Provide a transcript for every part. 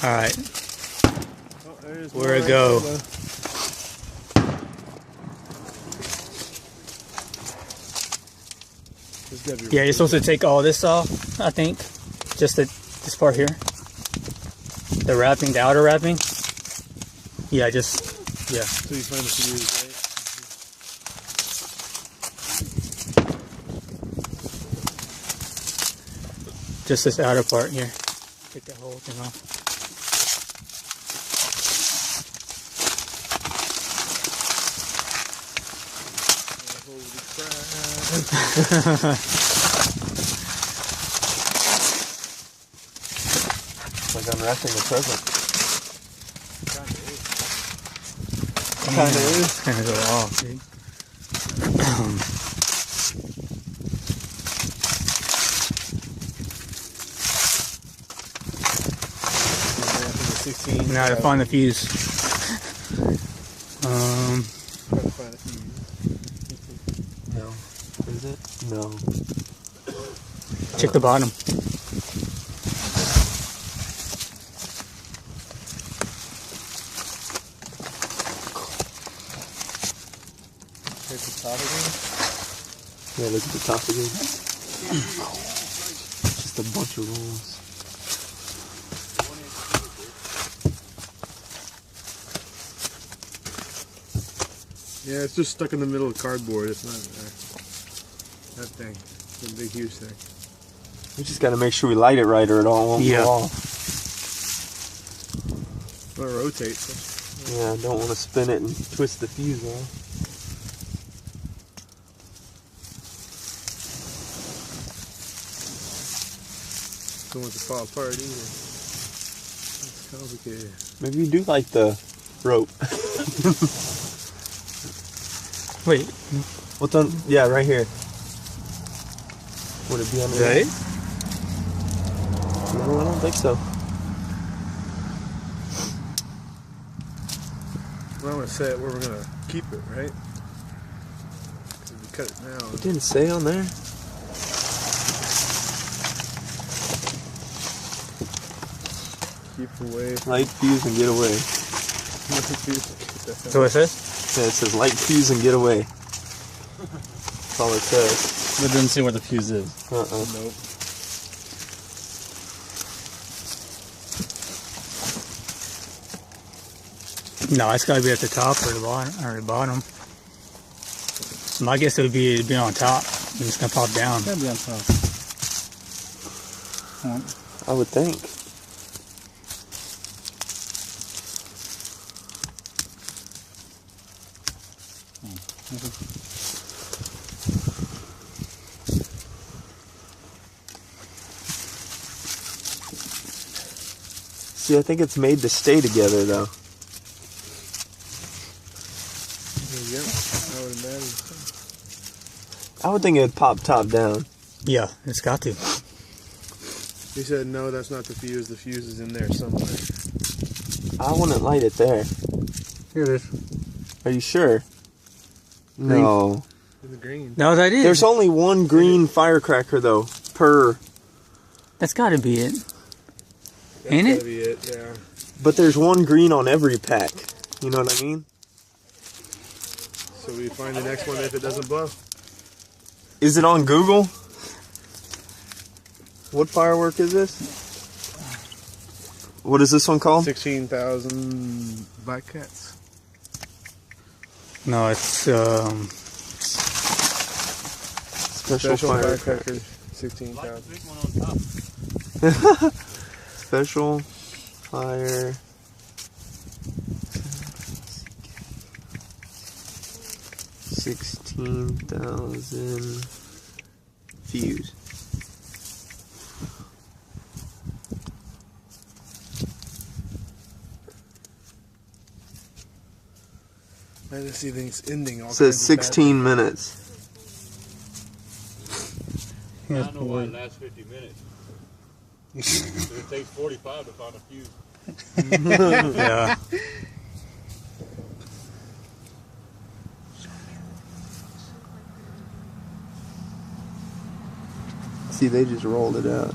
Alright. Oh, where it go? Yeah, you're supposed to take all this off, I think. Just this part here. The wrapping, the outer wrapping. Yeah, just, yeah. So you find the fuse, right? Just this outer part here. Take that whole thing off. Holy crap. Like unwrapping a present. Kind of is. Kind of go off, dude. Now to find the fuse. No. Is it? No. Check the bottom. Check the top again. Yeah, look at the top again. Just a bunch of rolls. Yeah, it's just stuck in the middle of cardboard. It's not that thing. It's a big, huge thing. We just got to make sure we light it right, or it all won't go off. Well, it rotates. Yeah, I don't want to spin it and twist the fuse off. Don't want it to fall apart either. It's complicated. Maybe you do like the rope. Wait. What's on? Yeah, right here. Would it be under there? No, I don't think so. Well, I'm going to set it where we're going to keep it, right? Because if we cut it now... It didn't say on there. Keep away. Light fuse and get away. So it says? Yeah, it says light fuse and get away. That's all it says. But it doesn't say where the fuse is. Nope. No, it's got to be at the top or the bottom. My guess it would be on top. And it's going to pop down. It's gotta be on top. I would think. See, I think it's made to stay together, though. Yeah, I would imagine. I would think it would pop top down. Yeah, it's got to. He said, no, that's not the fuse. The fuse is in there somewhere. I wouldn't light it there. Here it is. Are you sure? No. In the green. No, that is. There's only one green firecracker, though, per... That's got to be it. That's Ain't it? gotta be it, yeah. But there's one green on every pack. You know what I mean? So we find the next one if it doesn't blow. Is it on Google? What firework is this? What is this one called? 16,000 black cats. No, it's Special firecrackers. 16,000. Special fire. 16,000 fuse. I just see things ending all It says 16 minutes. I don't know why it lasts 50 minutes. It takes 45 to find a fuse. yeah. See, they just rolled it out.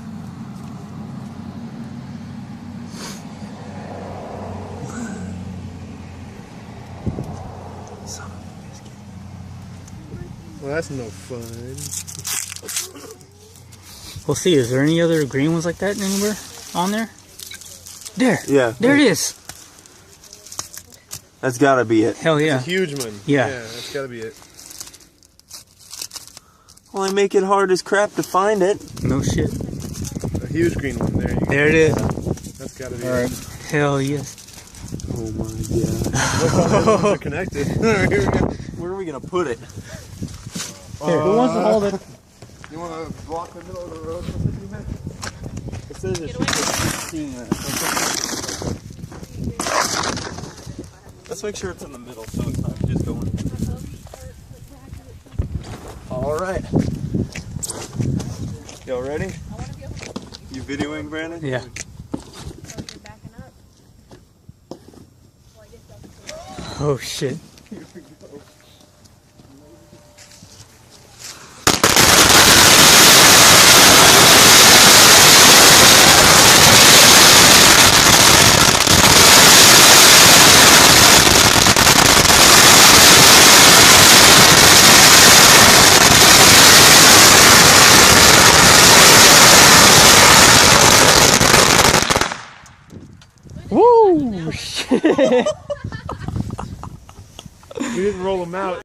Well, that's no fun. We'll see. Is there any other green ones like that anywhere on there? There. Yeah. There it is. That's gotta be it. Hell yeah. It's a huge one. Yeah. Yeah, that's gotta be it. Well, they make it hard as crap to find it. No shit. A huge green one. There you go. There it is. That's gotta be Alright. it. Hell yes. Oh my god. They're connected. Here we go. Where are we gonna put it? Here, who wants to hold it? You want to block the middle of the road? It says it's 16 minutes. Let's make sure it's in the middle so it's not just going. Alright. Y'all ready? You videoing, Brandon? Yeah. Oh shit. Woo! Shit. We didn't roll them out.